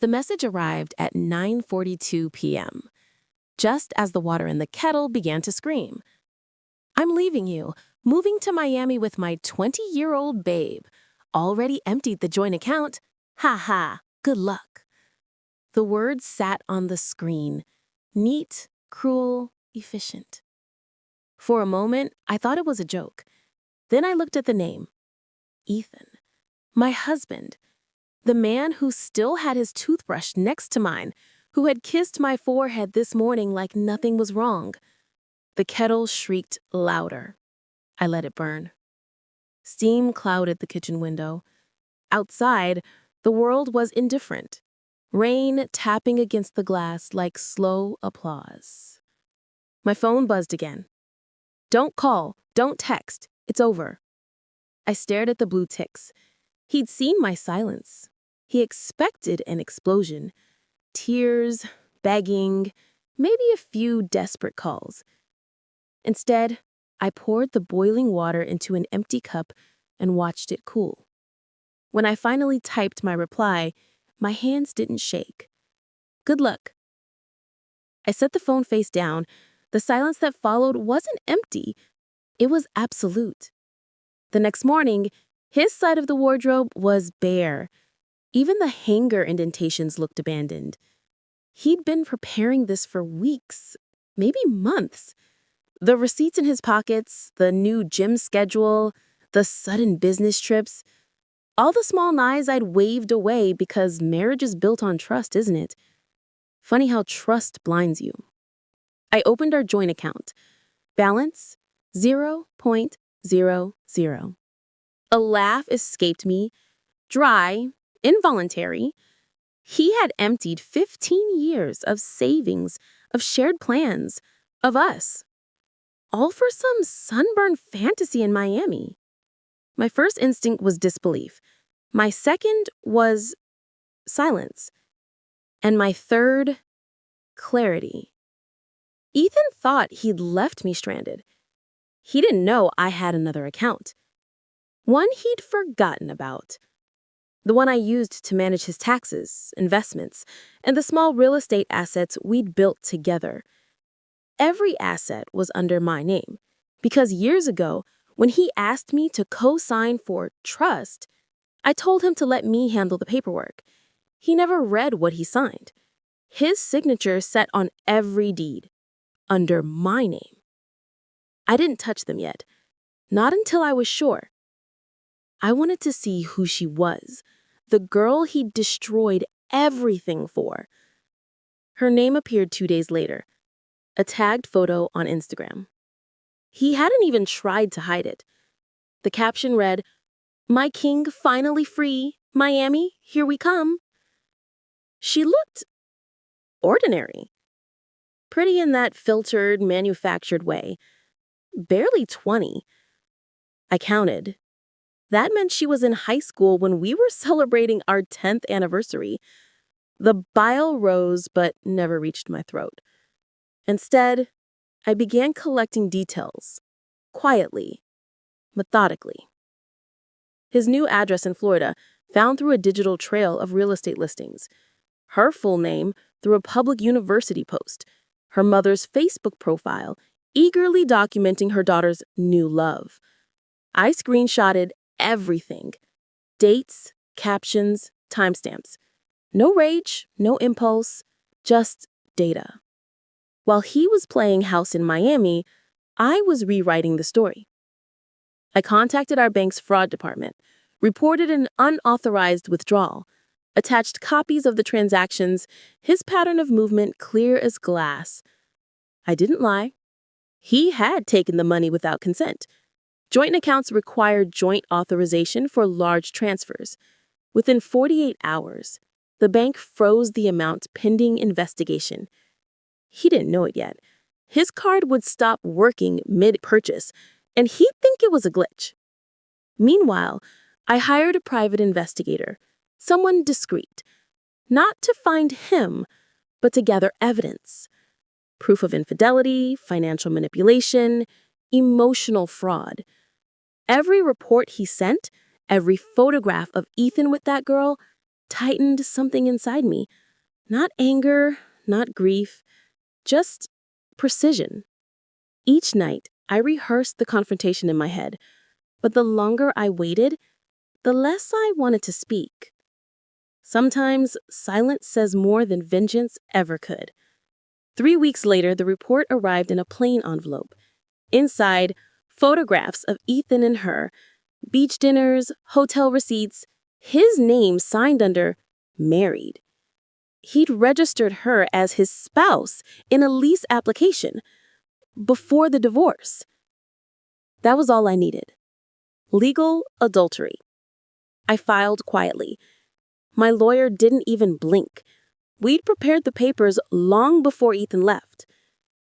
The message arrived at 9:42 p.m., just as the water in the kettle began to scream. I'm leaving you, moving to Miami with my 20-year-old babe. Already emptied the joint account. Ha ha, good luck. The words sat on the screen. Neat, cruel, efficient. For a moment, I thought it was a joke. Then I looked at the name. Ethan. My husband. The man who still had his toothbrush next to mine, who had kissed my forehead this morning like nothing was wrong. The kettle shrieked louder. I let it burn. Steam clouded the kitchen window. Outside, the world was indifferent. Rain tapping against the glass like slow applause. My phone buzzed again. Don't call, don't text, it's over. I stared at the blue ticks. He'd seen my silence. He expected an explosion. Tears, begging, maybe a few desperate calls. Instead, I poured the boiling water into an empty cup and watched it cool. When I finally typed my reply, my hands didn't shake. Good luck. I set the phone face down. The silence that followed wasn't empty. It was absolute. The next morning, his side of the wardrobe was bare. Even the hanger indentations looked abandoned. He'd been preparing this for weeks, maybe months. The receipts in his pockets, the new gym schedule, the sudden business trips, all the small knives I'd waved away because marriage is built on trust, isn't it? Funny how trust blinds you. I opened our joint account. Balance, 0.00. A laugh escaped me, dry, involuntary. He had emptied 15 years of savings, of shared plans, of us. All for some sunburned fantasy in Miami. My first instinct was disbelief. My second was silence. And my third, clarity. Ethan thought he'd left me stranded. He didn't know I had another account. One he'd forgotten about. The one I used to manage his taxes, investments, and the small real estate assets we'd built together. Every asset was under my name, because years ago, when he asked me to co-sign for trust, I told him to let me handle the paperwork. He never read what he signed. His signature sat on every deed, under my name. I didn't touch them yet, not until I was sure. I wanted to see who she was, the girl he'd destroyed everything for. Her name appeared 2 days later, a tagged photo on Instagram. He hadn't even tried to hide it. The caption read, "My king finally free, Miami, here we come." She looked ordinary. Pretty in that filtered, manufactured way. Barely 20. I counted. That meant she was in high school when we were celebrating our 10th anniversary. The bile rose but never reached my throat. Instead, I began collecting details, quietly, methodically. His new address in Florida, found through a digital trail of real estate listings. Her full name through a public university post. Her mother's Facebook profile, eagerly documenting her daughter's new love. I screenshotted everything. Dates, captions, timestamps. No rage, no impulse, just data. While he was playing house in Miami, I was rewriting the story. I contacted our bank's fraud department, reported an unauthorized withdrawal, attached copies of the transactions, his pattern of movement clear as glass. I didn't lie. He had taken the money without consent. Joint accounts required joint authorization for large transfers. Within 48 hours, the bank froze the amount pending investigation. He didn't know it yet. His card would stop working mid-purchase, and he'd think it was a glitch. Meanwhile, I hired a private investigator, someone discreet, not to find him, but to gather evidence. Proof of infidelity, financial manipulation, emotional fraud. Every report he sent, every photograph of Ethan with that girl, tightened something inside me. Not anger, not grief, just precision. Each night, I rehearsed the confrontation in my head, but the longer I waited, the less I wanted to speak. Sometimes silence says more than vengeance ever could. 3 weeks later, the report arrived in a plain envelope. Inside, photographs of Ethan and her, beach dinners, hotel receipts, his name signed under married. He'd registered her as his spouse in a lease application before the divorce. That was all I needed. Legal adultery. I filed quietly. My lawyer didn't even blink. We'd prepared the papers long before Ethan left.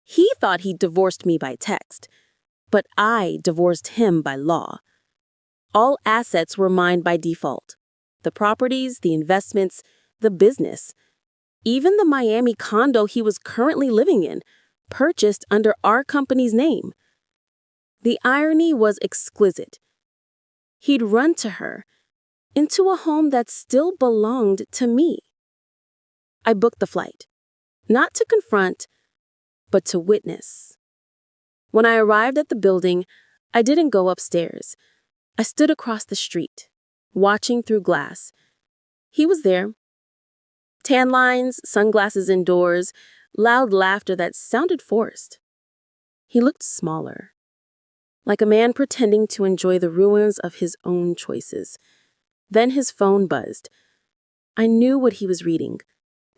He thought he'd divorced me by text, but I divorced him by law. All assets were mine by default. The properties, the investments, the business. Even the Miami condo he was currently living in, purchased under our company's name. The irony was exquisite. He'd run to her, into a home that still belonged to me. I booked the flight, not to confront, but to witness. When I arrived at the building, I didn't go upstairs. I stood across the street, watching through glass. He was there. Tan lines, sunglasses indoors, loud laughter that sounded forced. He looked smaller, like a man pretending to enjoy the ruins of his own choices. Then his phone buzzed. I knew what he was reading.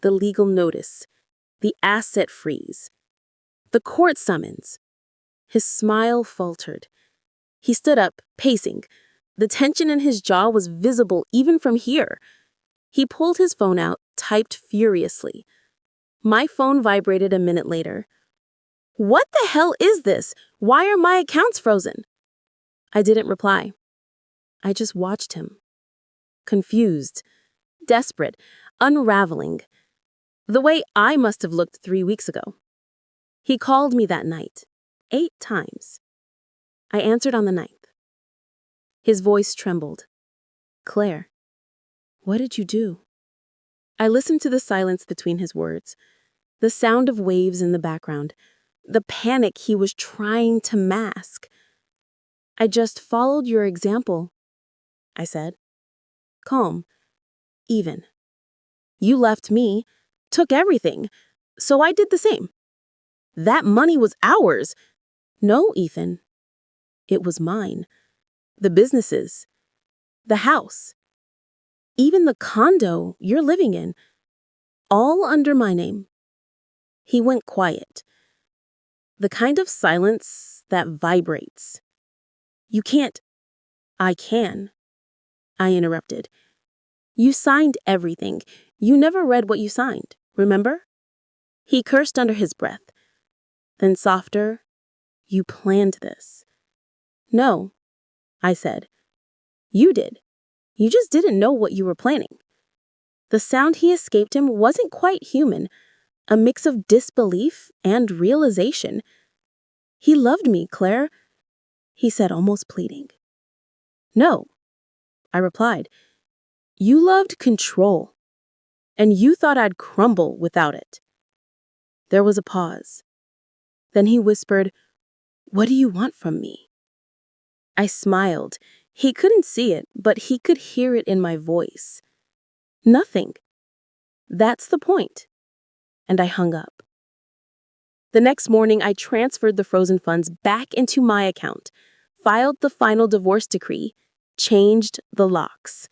The legal notice, the asset freeze, the court summons. His smile faltered. He stood up, pacing. The tension in his jaw was visible even from here. He pulled his phone out, typed furiously. My phone vibrated a minute later. "What the hell is this? Why are my accounts frozen?" I didn't reply. I just watched him. Confused, desperate, unraveling. The way I must have looked 3 weeks ago. He called me that night, 8 times. I answered on the 9th. His voice trembled. "Claire, what did you do?" I listened to the silence between his words, the sound of waves in the background, the panic he was trying to mask. "I just followed your example," I said. Calm, even. "You left me, took everything, so I did the same. That money was ours." "No, Ethan. It was mine. The businesses, the house, even the condo you're living in, all under my name." He went quiet. The kind of silence that vibrates. "You can't." "I can," I interrupted. "You signed everything. You never read what you signed, remember?" He cursed under his breath. Then softer, "You planned this." "No," I said. "You did. You just didn't know what you were planning." The sound he escaped him wasn't quite human, a mix of disbelief and realization. "He loved me, Claire," he said, almost pleading. "No," I replied. "You loved control, and you thought I'd crumble without it." There was a pause. Then he whispered, "What do you want from me?" I smiled. He couldn't see it, but he could hear it in my voice. "Nothing. That's the point." And I hung up. The next morning, I transferred the frozen funds back into my account, filed the final divorce decree, changed the locks.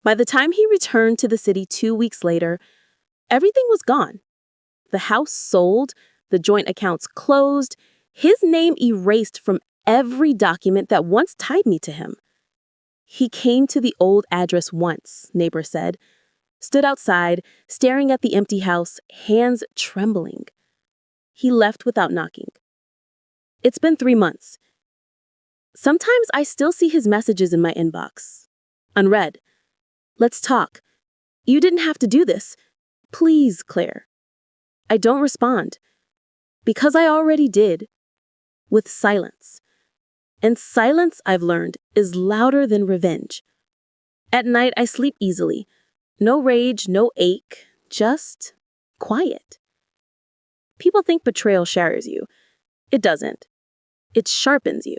By the time he returned to the city 2 weeks later, everything was gone. The house sold, the joint accounts closed, his name erased from every document that once tied me to him. He came to the old address once, neighbor said, stood outside, staring at the empty house, hands trembling. He left without knocking. It's been 3 months. Sometimes I still see his messages in my inbox. Unread. "Let's talk. You didn't have to do this. Please, Claire." I don't respond. Because I already did. With silence. And silence, I've learned, is louder than revenge. At night, I sleep easily. No rage, no ache, just quiet. People think betrayal shatters you. It doesn't. It sharpens you.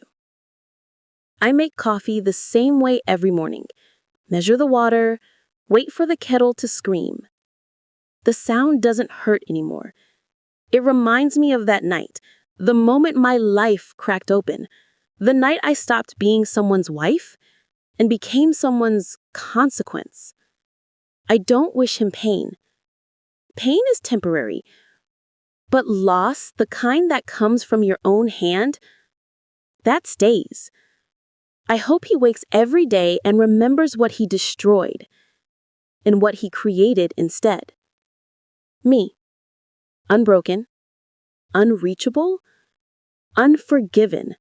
I make coffee the same way every morning. Measure the water, wait for the kettle to scream. The sound doesn't hurt anymore. It reminds me of that night, the moment my life cracked open, the night I stopped being someone's wife and became someone's consequence. I don't wish him pain. Pain is temporary, but loss, the kind that comes from your own hand, that stays. I hope he wakes every day and remembers what he destroyed and what he created instead. Me, unbroken, unreachable, unforgiven.